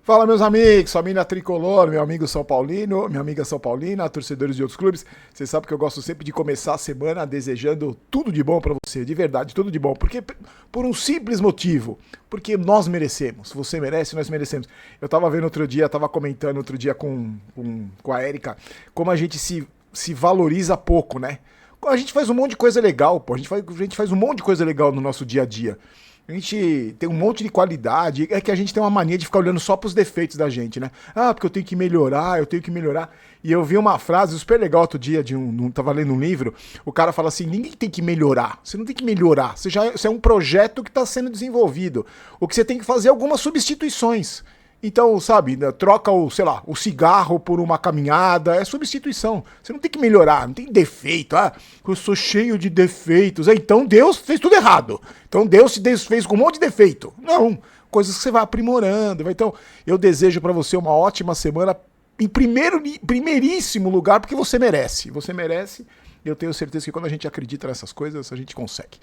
Fala, meus amigos, família tricolor, meu amigo São Paulino, minha amiga São Paulina, torcedores de outros clubes. Vocês sabem que eu gosto sempre de começar a semana desejando tudo de bom pra você, de verdade, tudo de bom. Porque por um simples motivo, porque nós merecemos, você merece, nós merecemos. Eu tava vendo outro dia, tava comentando outro dia com a Érica, como a gente se valoriza pouco, né? A gente faz um monte de coisa legal, pô, a gente faz um monte de coisa legal no nosso dia a dia. A gente tem um monte de qualidade, é que a gente tem uma mania de ficar olhando só pros defeitos da gente, né? Ah, porque eu tenho que melhorar, eu tenho que melhorar. E eu vi uma frase super legal outro dia, tava lendo um livro, o cara fala assim, ninguém tem que melhorar, você não tem que melhorar, você é um projeto que está sendo desenvolvido. O que você tem que fazer é algumas substituições. Então, sabe, troca o cigarro por uma caminhada, é substituição. Você não tem que melhorar, não tem defeito. Ah, eu sou cheio de defeitos. Então Deus fez tudo errado. Então Deus se desfez com um monte de defeito. Não, coisas que você vai aprimorando. Então, eu desejo pra você uma ótima semana, em primeiríssimo lugar, porque você merece. Você merece. Eu tenho certeza que quando a gente acredita nessas coisas, a gente consegue.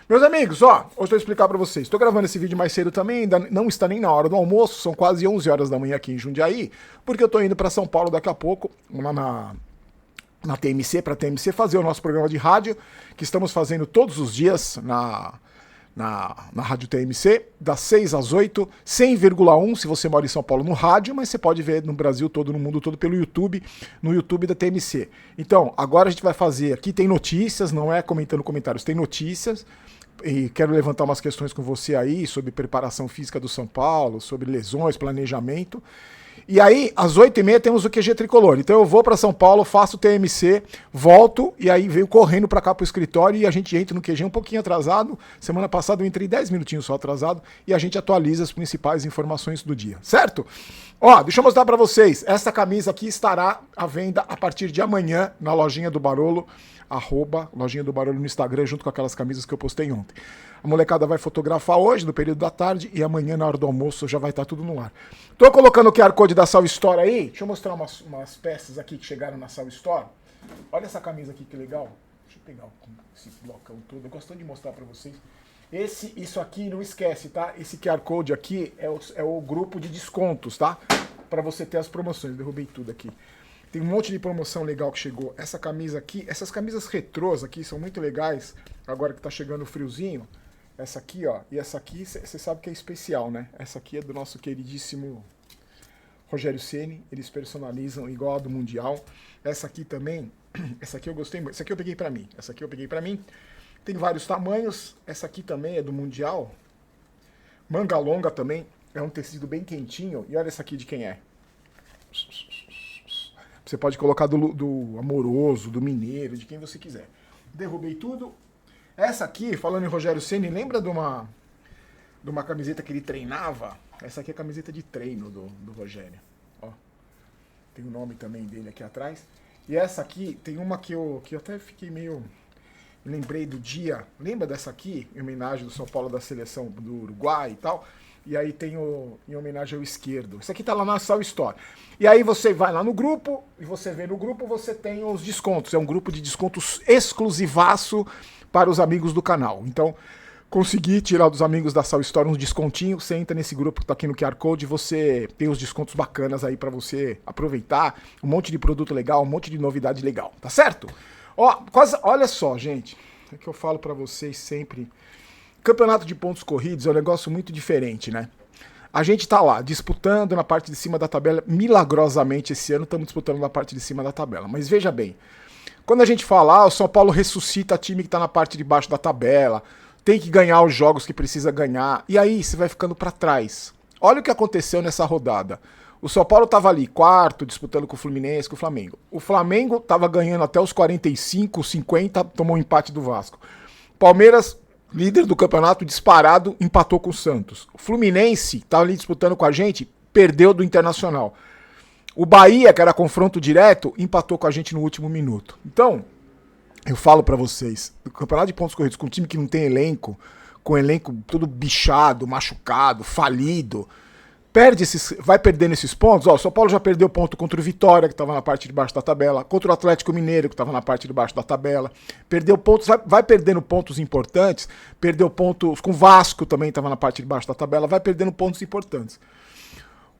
Meus amigos, hoje eu vou explicar pra vocês. Estou gravando esse vídeo mais cedo também, ainda não está nem na hora do almoço, são quase 11 horas da manhã aqui em Jundiaí, porque eu tô indo pra São Paulo daqui a pouco, lá na TMC, pra TMC, fazer o nosso programa de rádio, que estamos fazendo todos os dias na Rádio TMC, das 6 às 8, 100,1 se você mora em São Paulo no rádio, mas você pode ver no Brasil todo, no mundo todo pelo YouTube, no YouTube da TMC. Então, agora a gente vai fazer, aqui tem notícias, não é comentando comentários, tem notícias, e quero levantar umas questões com você aí sobre preparação física do São Paulo, sobre lesões, planejamento. E aí, às 8h30 temos o QG Tricolor. Então eu vou para São Paulo, faço o TMC, volto e aí venho correndo para cá pro escritório e a gente entra no QG um pouquinho atrasado. Semana passada eu entrei 10 minutinhos só atrasado e a gente atualiza as principais informações do dia, certo? Deixa eu mostrar para vocês. Essa camisa aqui estará à venda a partir de amanhã na lojinha do Barolo, lojinha do Barolo no Instagram, junto com aquelas camisas que eu postei ontem. A molecada vai fotografar hoje, no período da tarde, e amanhã, na hora do almoço, já vai estar tudo no ar. Tô colocando o QR Code da Sal Store aí. Deixa eu mostrar umas peças aqui que chegaram na Sal Store. Olha essa camisa aqui, que legal. Deixa eu pegar esse blocão todo. Eu gosto de mostrar pra vocês. Isso aqui, não esquece, tá? Esse QR Code aqui é o grupo de descontos, tá? Pra você ter as promoções. Derrubei tudo aqui. Tem um monte de promoção legal que chegou. Essa camisa aqui, essas camisas retrôs aqui são muito legais. Agora que tá chegando o friozinho. Essa aqui, ó, e essa aqui, você sabe que é especial, né? Essa aqui é do nosso queridíssimo Rogério Ceni, eles personalizam igual a do Mundial. Essa aqui também, essa aqui eu gostei muito, essa aqui eu peguei pra mim. Tem vários tamanhos, essa aqui também é do Mundial. Manga longa também, é um tecido bem quentinho. E olha essa aqui de quem é. Você pode colocar do Amoroso, do Mineiro, de quem você quiser. Derrubei tudo. Essa aqui, falando em Rogério Ceni, lembra de uma camiseta que ele treinava? Essa aqui é a camiseta de treino do Rogério. Ó, tem o nome também dele aqui atrás. E essa aqui, tem uma que eu até fiquei meio... Lembrei do dia. Lembra dessa aqui? Em homenagem do São Paulo da seleção do Uruguai e tal. E aí tem em homenagem ao esquerdo. Isso aqui tá lá na Sal Store. E aí você vai lá no grupo, e você vê no grupo, você tem os descontos. É um grupo de descontos exclusivaço para os amigos do canal. Então, consegui tirar dos amigos da Sal Store uns descontinhos. Você entra nesse grupo que tá aqui no QR Code, você tem os descontos bacanas aí para você aproveitar. Um monte de produto legal, um monte de novidade legal. Tá certo? Olha só, gente. É que eu falo para vocês sempre. Campeonato de pontos corridos é um negócio muito diferente, né? A gente tá lá disputando na parte de cima da tabela. Milagrosamente esse ano estamos disputando na parte de cima da tabela. Mas veja bem, quando a gente fala, o São Paulo ressuscita time que tá na parte de baixo da tabela, tem que ganhar os jogos que precisa ganhar, e aí você vai ficando para trás. Olha o que aconteceu nessa rodada. O São Paulo tava ali, quarto, disputando com o Fluminense, com o Flamengo. O Flamengo tava ganhando até os 45, 50, tomou um empate do Vasco. Palmeiras, líder do campeonato, disparado, empatou com o Santos. O Fluminense tava ali disputando com a gente, perdeu do Internacional. O Bahia, que era confronto direto, empatou com a gente no último minuto. Então, eu falo pra vocês, o campeonato de pontos corridos com um time que não tem elenco, com elenco todo bichado, machucado, falido, vai perdendo esses pontos. O São Paulo já perdeu ponto contra o Vitória, que estava na parte de baixo da tabela, contra o Atlético Mineiro, que estava na parte de baixo da tabela. Perdeu pontos, vai perdendo pontos importantes, perdeu pontos com o Vasco, também estava na parte de baixo da tabela, vai perdendo pontos importantes.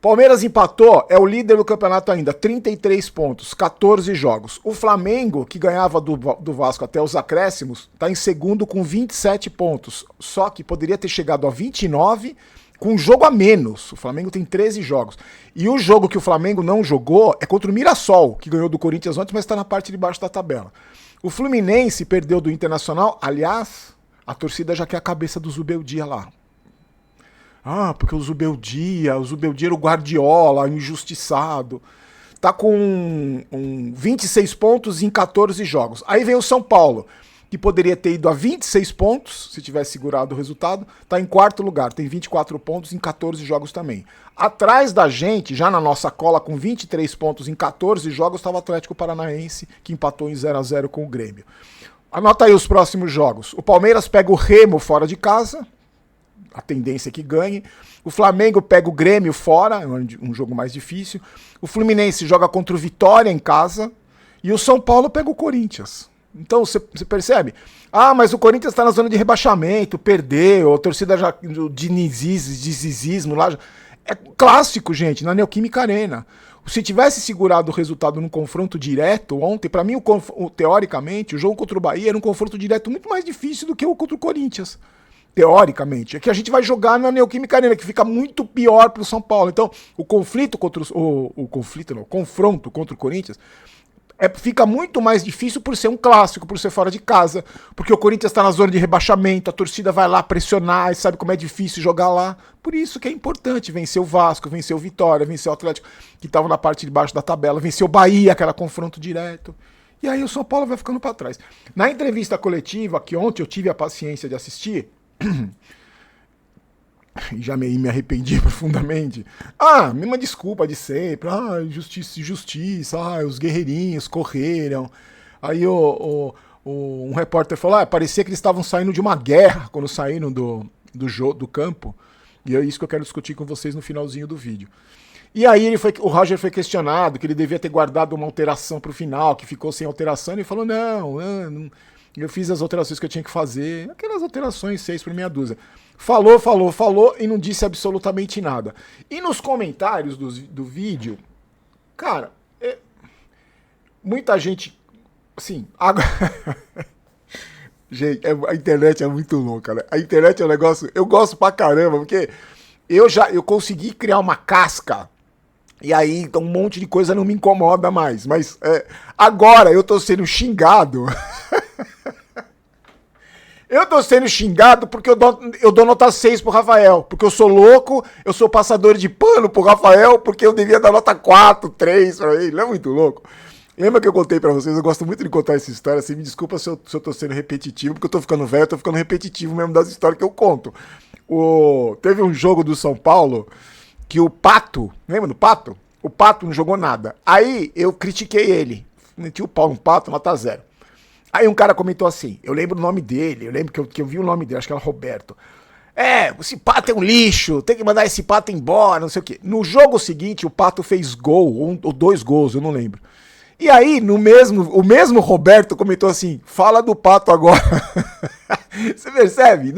Palmeiras empatou, é o líder do campeonato ainda, 33 pontos, 14 jogos. O Flamengo, que ganhava do Vasco até os acréscimos, está em segundo com 27 pontos. Só que poderia ter chegado a 29 com um jogo a menos. O Flamengo tem 13 jogos. E o jogo que o Flamengo não jogou é contra o Mirassol, que ganhou do Corinthians ontem, mas está na parte de baixo da tabela. O Fluminense perdeu do Internacional. Aliás, a torcida já quer a cabeça do Zubeldia lá. Ah, porque o Zubeldia era o Guardiola, injustiçado. Tá com 26 pontos em 14 jogos. Aí vem o São Paulo, que poderia ter ido a 26 pontos, se tivesse segurado o resultado. Tá em quarto lugar, tem 24 pontos em 14 jogos também. Atrás da gente, já na nossa cola, com 23 pontos em 14 jogos, estava o Atlético Paranaense, que empatou em 0-0 com o Grêmio. Anota aí os próximos jogos. O Palmeiras pega o Remo fora de casa. A tendência é que ganhe. O Flamengo pega o Grêmio fora, um jogo mais difícil. O Fluminense joga contra o Vitória em casa. E o São Paulo pega o Corinthians. Então, você percebe? Ah, mas o Corinthians está na zona de rebaixamento, perdeu, a torcida já, o dinizismo lá. É clássico, gente, na Neoquímica Arena. Se tivesse segurado o resultado num confronto direto ontem, para mim, teoricamente, o jogo contra o Bahia era um confronto direto muito mais difícil do que o contra o Corinthians. Teoricamente, é que a gente vai jogar na Neoquímica Arena, que fica muito pior para o São Paulo. Então, o confronto contra o Corinthians fica muito mais difícil por ser um clássico, por ser fora de casa, porque o Corinthians está na zona de rebaixamento, a torcida vai lá pressionar e sabe como é difícil jogar lá. Por isso que é importante vencer o Vasco, vencer o Vitória, vencer o Atlético, que estava na parte de baixo da tabela, vencer o Bahia, que era confronto direto. E aí o São Paulo vai ficando para trás. Na entrevista coletiva, que ontem eu tive a paciência de assistir, e já me arrependi profundamente. Ah, mesma desculpa de sempre. Ah, justiça. Ah, os guerreirinhos correram. Aí um repórter falou: parecia que eles estavam saindo de uma guerra quando saíram do campo. E é isso que eu quero discutir com vocês no finalzinho do vídeo. E aí o Roger foi questionado que ele devia ter guardado uma alteração para o final, que ficou sem alteração. E ele falou: não, eu fiz as alterações que eu tinha que fazer. Aquelas alterações 6 por meia dúzia. Falou e não disse absolutamente nada. E nos comentários do vídeo, cara, muita gente, assim, gente, a internet é muito louca, né? A internet é um negócio, eu gosto pra caramba, porque eu consegui criar uma casca, e aí então, um monte de coisa não me incomoda mais, mas agora eu tô sendo xingado. Eu tô sendo xingado porque eu dou nota 6 pro Rafael. Porque eu sou louco, eu sou passador de pano pro Rafael, porque eu devia dar nota 4, 3 pra ele. Não é muito louco? Lembra que eu contei pra vocês? Eu gosto muito de contar essa história. Assim, me desculpa se eu tô sendo repetitivo, porque eu tô ficando velho, eu tô ficando repetitivo mesmo das histórias que eu conto. Teve um jogo do São Paulo que o Pato, lembra do Pato? O Pato não jogou nada. Aí eu critiquei ele. Meti o pau no Pato, nota 0. Aí um cara comentou assim, eu lembro o nome dele, eu lembro que eu vi o nome dele, acho que era Roberto. Esse Pato é um lixo, tem que mandar esse Pato embora, não sei o quê. No jogo seguinte, o Pato fez gol, ou 2 gols, eu não lembro. E aí, o mesmo Roberto comentou assim, fala do Pato agora. Você percebe?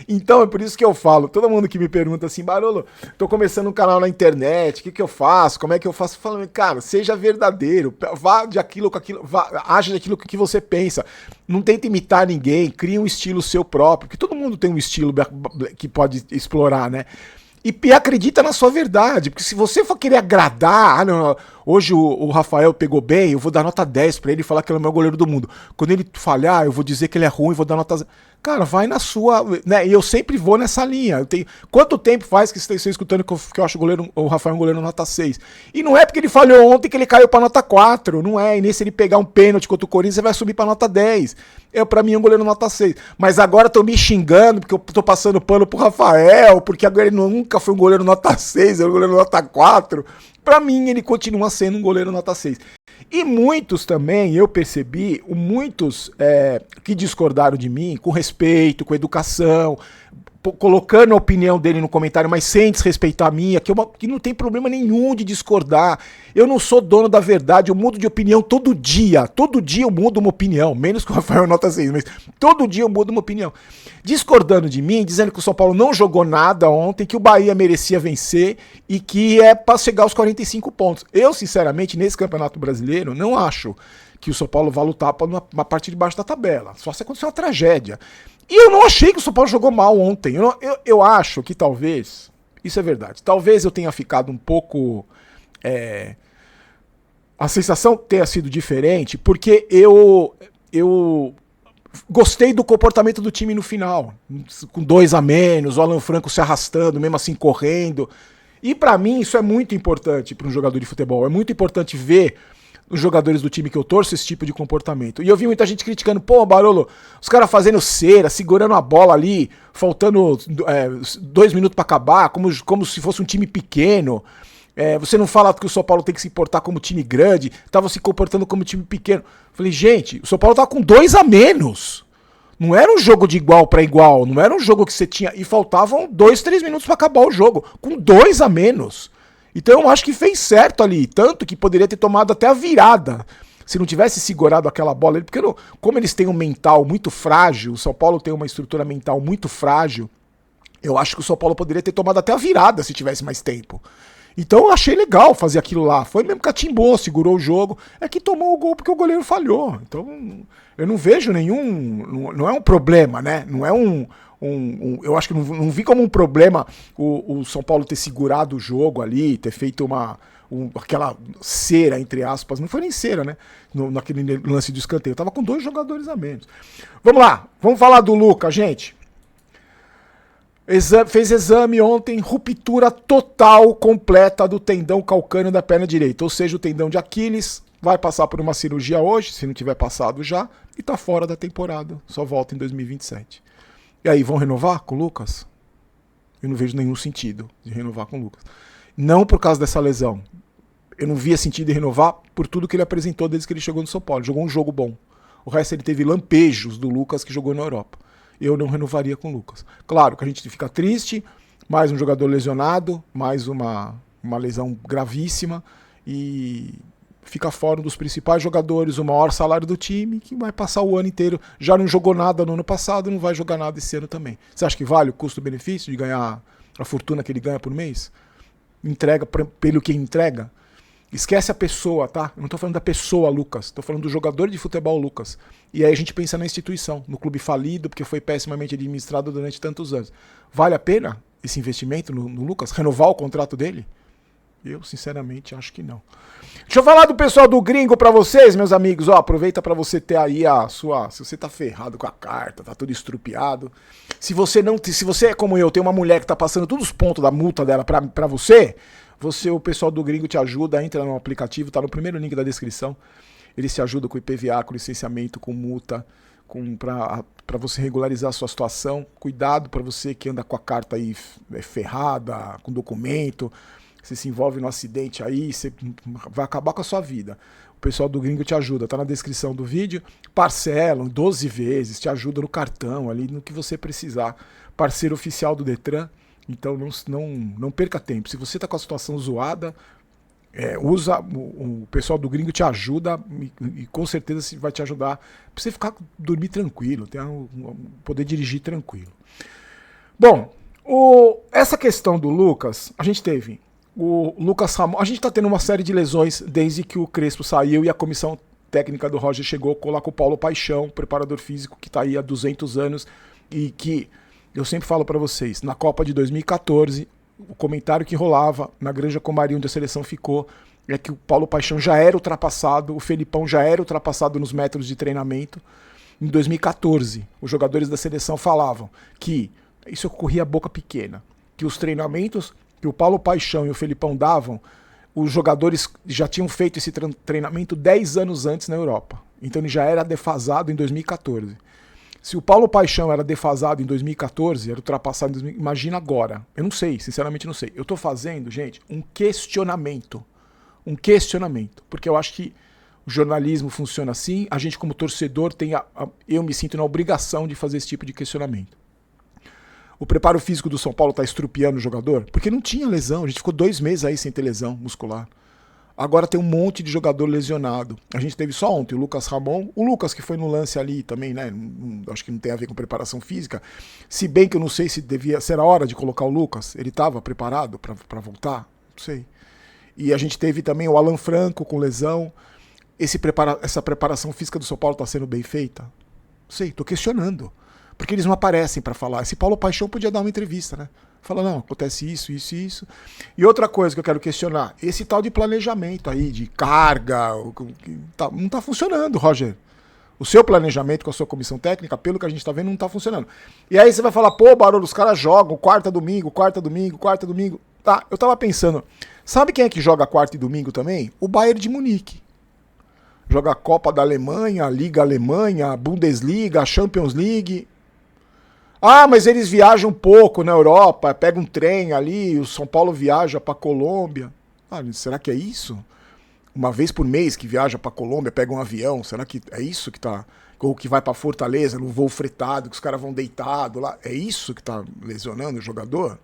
Então é por isso que eu falo, todo mundo que me pergunta assim, Barolo, tô começando um canal na internet, o que eu faço, como é que eu faço? Falando, cara, seja verdadeiro, vá de aquilo com aquilo, age daquilo que você pensa, não tenta imitar ninguém, cria um estilo seu próprio, porque todo mundo tem um estilo que pode explorar, né? E acredita na sua verdade, porque se você for querer agradar, hoje o Rafael pegou bem, eu vou dar nota 10 pra ele e falar que ele é o meu goleiro do mundo. Quando ele falhar, eu vou dizer que ele é ruim, vou dar nota 0. Cara, vai na sua, né? E eu sempre vou nessa linha. Quanto tempo faz que vocês estão escutando que eu acho o Rafael um goleiro nota 6? E não é porque ele falhou ontem que ele caiu pra nota 4, não é? E nem se ele pegar um pênalti contra o Corinthians, ele vai subir pra nota 10. Pra mim é um goleiro nota 6. Mas agora estão me xingando porque eu tô passando pano pro Rafael, porque agora ele nunca foi um goleiro nota 6, é um goleiro nota 4. Pra mim, ele continua sendo um goleiro nota 6. E muitos também, eu percebi, muitos que discordaram de mim, com respeito, com educação, colocando a opinião dele no comentário, mas sem desrespeitar a minha, que não tem problema nenhum de discordar. Eu não sou dono da verdade, eu mudo de opinião todo dia. Todo dia eu mudo uma opinião, menos que o Rafael nota 6, mas todo dia eu mudo uma opinião. Discordando de mim, dizendo que o São Paulo não jogou nada ontem, que o Bahia merecia vencer e que é para chegar aos 45 pontos. Eu, sinceramente, nesse Campeonato Brasileiro, não acho que o São Paulo vai lutar para uma parte de baixo da tabela. Só se acontecer uma tragédia. E eu não achei que o São Paulo jogou mal ontem. Eu acho que talvez, isso é verdade, talvez eu tenha ficado um pouco... a sensação tenha sido diferente, porque eu gostei do comportamento do time no final. Com 2 a menos, o Alan Franco se arrastando, mesmo assim correndo. E pra mim isso é muito importante para um jogador de futebol. É muito importante ver os jogadores do time que eu torço esse tipo de comportamento. E eu vi muita gente criticando, pô, Barolo, os caras fazendo cera, segurando a bola ali, faltando 2 minutos pra acabar, como se fosse um time pequeno. Você não fala que o São Paulo tem que se portar como time grande, tava se comportando como time pequeno. Falei, gente, o São Paulo tava com 2 a menos. Não era um jogo de igual pra igual, não era um jogo que você tinha... E faltavam 2, 3 minutos pra acabar o jogo, com 2 a menos. Então eu acho que fez certo ali, tanto que poderia ter tomado até a virada, se não tivesse segurado aquela bola ali, porque como eles têm um mental muito frágil, o São Paulo tem uma estrutura mental muito frágil, eu acho que o São Paulo poderia ter tomado até a virada se tivesse mais tempo. Então eu achei legal fazer aquilo lá, foi mesmo catimbou, segurou o jogo, é que tomou o gol porque o goleiro falhou. Então eu não vejo nenhum, não é um problema, né? Não é eu acho que não vi como um problema o São Paulo ter segurado o jogo ali, ter feito aquela cera, entre aspas, não foi nem cera, né? Naquele lance de escanteio, tava com 2 jogadores a menos. Vamos lá, vamos falar do Lucas, gente. Fez exame ontem, ruptura total, completa do tendão calcâneo da perna direita, ou seja, o tendão de Aquiles, vai passar por uma cirurgia hoje, se não tiver passado já, e tá fora da temporada, só volta em 2027. E aí, vão renovar com o Lucas? Eu não vejo nenhum sentido de renovar com o Lucas. Não por causa dessa lesão. Eu não via sentido em renovar por tudo que ele apresentou desde que ele chegou no São Paulo. Ele jogou um jogo bom. O resto ele teve lampejos do Lucas que jogou na Europa. Eu não renovaria com o Lucas. Claro que a gente fica triste, mais um jogador lesionado, mais uma lesão gravíssima e fica fora um dos principais jogadores, o maior salário do time, que vai passar o ano inteiro. Já não jogou nada no ano passado, não vai jogar nada esse ano também. Você acha que vale o custo-benefício de ganhar a fortuna que ele ganha por mês? Entrega pelo que entrega? Esquece a pessoa, tá? Eu não tô falando da pessoa, Lucas. Tô falando do jogador de futebol, Lucas. E aí a gente pensa na instituição, no clube falido, porque foi pessimamente administrado durante tantos anos. Vale a pena esse investimento no Lucas? Renovar o contrato dele? Eu, sinceramente, acho que não. Deixa eu falar do pessoal do Gringo pra vocês, meus amigos. Ó, aproveita pra você ter aí a sua... Se você tá ferrado com a carta, tá tudo estrupiado. Se você é como eu, tem uma mulher que tá passando todos os pontos da multa dela pra você... o pessoal do Gringo te ajuda, entra no aplicativo, tá no primeiro link da descrição. Eles te ajudam com IPVA, com licenciamento, com multa, para você regularizar a sua situação. Cuidado para você que anda com a carta aí ferrada, com documento, você se envolve no acidente aí, você vai acabar com a sua vida. O pessoal do Gringo te ajuda, tá na descrição do vídeo. Parcelam 12 vezes, te ajuda no cartão ali, no que você precisar. Parceiro oficial do Detran. Então não perca tempo. Se você está com a situação zoada, o pessoal do Gringo te ajuda e com certeza vai te ajudar para você dormir tranquilo, poder dirigir tranquilo. Bom, essa questão do Lucas, a gente teve o Lucas Ramon, a gente está tendo uma série de lesões desde que o Crespo saiu e a comissão técnica do Roger chegou lá com o Paulo Paixão, preparador físico que está aí há 200 anos e que eu sempre falo para vocês, na Copa de 2014, o comentário que rolava na Granja Comari, onde a seleção ficou, é que o Paulo Paixão já era ultrapassado, o Felipão já era ultrapassado nos métodos de treinamento. Em 2014, os jogadores da seleção falavam que isso ocorria a boca pequena, que os treinamentos que o Paulo Paixão e o Felipão davam, os jogadores já tinham feito esse treinamento 10 anos antes na Europa. Então ele já era defasado em 2014. Se o Paulo Paixão era defasado em 2014, era ultrapassado em 2014, imagina agora. Eu não sei, sinceramente não sei. Eu tô fazendo, gente, um questionamento. Um questionamento. Porque eu acho que o jornalismo funciona assim, a gente como torcedor eu me sinto na obrigação de fazer esse tipo de questionamento. o preparo físico do São Paulo tá estrupiando o jogador? Porque não tinha lesão, a gente ficou 2 meses aí sem ter lesão muscular. Agora tem um monte de jogador lesionado. A gente teve só ontem o Lucas Ramon, o Lucas que foi no lance ali também, né? Acho que não tem a ver com preparação física. Se bem que eu não sei se era hora de colocar o Lucas. Ele estava preparado para voltar? Não sei. E a gente teve também o Alan Franco com lesão. Essa preparação física do São Paulo está sendo bem feita? Não sei, tô questionando. Porque eles não aparecem para falar. Esse Paulo Paixão podia dar uma entrevista, né? Fala, não, acontece isso, isso e isso. E outra coisa que eu quero questionar, esse tal de planejamento aí, de carga, não tá funcionando, Roger. O seu planejamento com a sua comissão técnica, pelo que a gente tá vendo, não tá funcionando. E aí você vai falar, pô, Barolo, os caras jogam quarta, domingo. Tá, eu tava pensando, sabe quem é que joga quarta e domingo também? O Bayern de Munique. Joga a Copa da Alemanha, a Liga Alemanha, a Bundesliga, a Champions League. Ah, mas eles viajam pouco na Europa, pega um trem ali, o São Paulo viaja para Colômbia. Ah, será que é isso? Uma vez por mês que viaja para Colômbia, pega um avião, será que é isso que tá? Ou que vai para Fortaleza, num voo fretado, que os caras vão deitado lá, é isso que tá lesionando o jogador?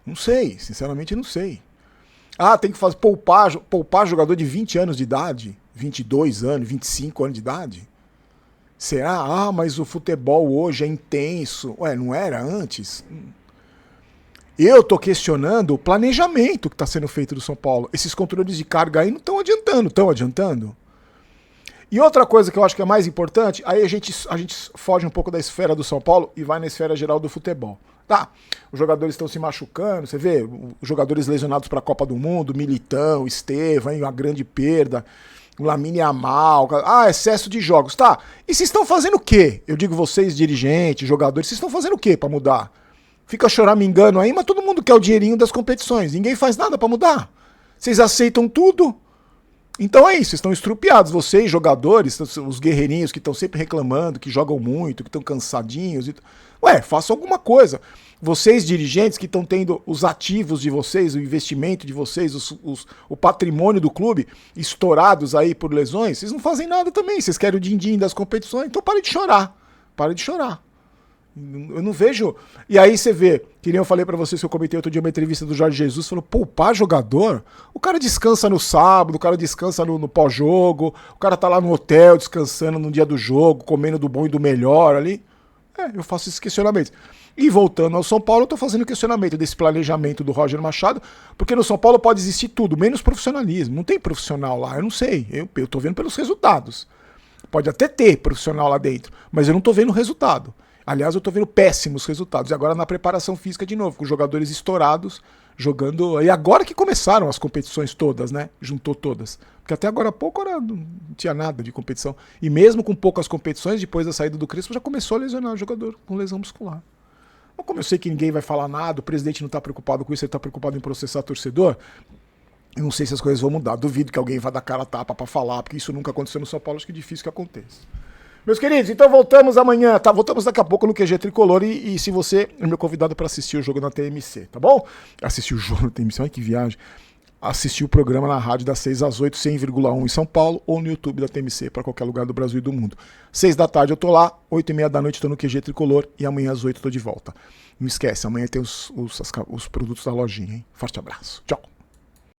Não sei, sinceramente não sei. Ah, tem que poupar jogador de 20 anos de idade, 22 anos, 25 anos de idade? Será? Ah, mas o futebol hoje é intenso. Ué, não era antes? Eu tô questionando o planejamento que está sendo feito do São Paulo. Esses controles de carga aí não estão adiantando. E outra coisa que eu acho que é mais importante, aí a gente foge um pouco da esfera do São Paulo e vai na esfera geral do futebol. Tá, os jogadores estão se machucando, você vê, os jogadores lesionados para a Copa do Mundo, Militão, Estevão, uma grande perda. O Lamine Yamal, excesso de jogos. Tá, e vocês estão fazendo o quê? Eu digo vocês, dirigentes, jogadores, vocês estão fazendo o quê pra mudar? Fica choramingando aí, mas todo mundo quer o dinheirinho das competições. Ninguém faz nada pra mudar. Vocês aceitam tudo. Então é isso, vocês estão estrupiados. Vocês, jogadores, os guerreirinhos que estão sempre reclamando, que jogam muito, que estão cansadinhos. Ué, façam alguma coisa. Vocês, dirigentes, que estão tendo os ativos de vocês, o investimento de vocês, o patrimônio do clube estourados aí por lesões, vocês não fazem nada também. Vocês querem o din-din das competições, então parem de chorar. Parem de chorar. Eu não vejo... E aí você vê, que nem eu falei pra vocês que eu comentei outro dia uma entrevista do Jorge Jesus, falou, poupar jogador? O cara descansa no sábado, o cara descansa no pós-jogo, o cara tá lá no hotel descansando no dia do jogo, comendo do bom e do melhor ali. Eu faço esses questionamentos. E voltando ao São Paulo, eu tô fazendo questionamento desse planejamento do Roger Machado, porque no São Paulo pode existir tudo, menos profissionalismo. Não tem profissional lá, eu não sei. Eu tô vendo pelos resultados. Pode até ter profissional lá dentro, mas eu não tô vendo o resultado. Aliás, eu tô vendo péssimos resultados. E agora na preparação física de novo, com jogadores estourados, jogando... E agora que começaram as competições todas, né? Juntou todas. Porque até agora há pouco não tinha nada de competição. E mesmo com poucas competições, depois da saída do Crespo, já começou a lesionar o jogador com lesão muscular. Mas como eu sei que ninguém vai falar nada, o presidente não tá preocupado com isso, ele tá preocupado em processar torcedor, eu não sei se as coisas vão mudar. Duvido que alguém vá dar cara a tapa pra falar, porque isso nunca aconteceu no São Paulo, acho que é difícil que aconteça. Meus queridos, então voltamos amanhã, tá? Voltamos daqui a pouco no QG Tricolor e se você é meu convidado para assistir o jogo na TMC, tá bom? Assistir o jogo na TMC, olha que viagem. Assistir o programa na rádio das 6 às 8, 100,1 em São Paulo ou no YouTube da TMC para qualquer lugar do Brasil e do mundo. 6 da tarde eu tô lá, 8h30 da noite tô no QG Tricolor e amanhã às 8 tô de volta. Não esquece, amanhã tem os produtos da lojinha, hein? Forte abraço. Tchau.